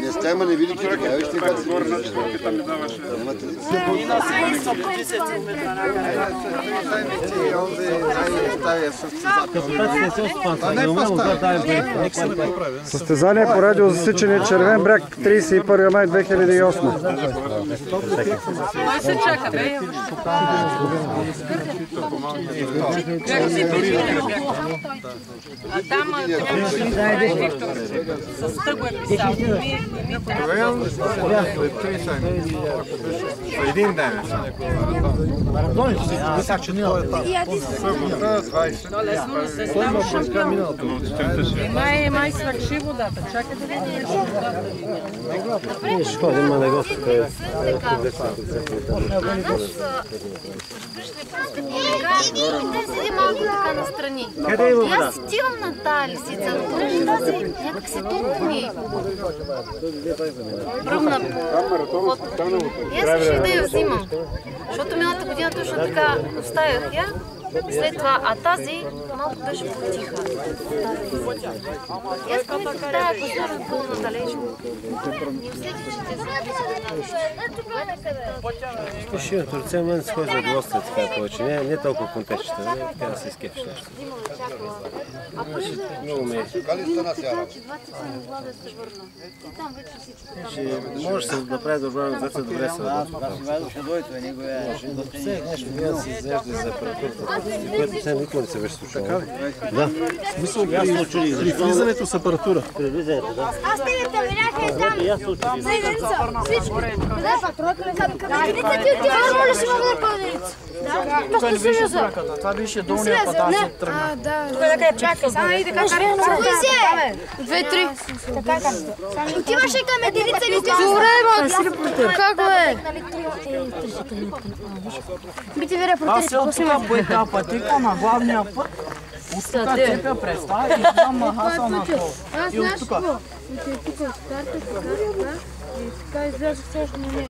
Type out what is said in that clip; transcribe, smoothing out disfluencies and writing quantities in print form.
Не сте, ама не видите така, вижте как се говори. И на седмица по 10 метра някъде. Състезание по радиозасичане Червен бряг, 31 май 2008. Кой се чака, бе? А там Виктор с тъго е писал. Един ден. Мисля, че не е. Май свърши водата. Чакай да видиш. Ще ходим на него. Те седи малко така настрани. Аз стивам на тая лисица, но понеже тази някак се толкова ми пръвна по фото. И аз реших да я взимам, защото миналата година точно така оставях я. След това, а тази малко беше потиха. И аз помислих тая козора пълна далечно. И усетих, че те са Ще от ръце мен се ходи за удоволствие така повече. Не толкова контекста, така да се изкефиш нещо. Много ме е. Може да се направи добра организация, добре се за апаратурата, което сега никога не се беше случило. Да. При влизането с апаратура. При влизането, да. Аз те ви видяха и там. Всички. Единица ти отива, роля си мога да пълненица. Тук не беше браката. Това беше долния път, аз се тръгна. Тук да къде чакай. Само и така карам. Кой си е? 2-3. Отиваш ли към единица или отиваш? Добре, ма, как бе? Бите ви репортери. Аз се от тук по една пътика на главния път. От тук цепя преста и там махаса на кол. И от тук. Тук старта, така, и така излязох също на нея.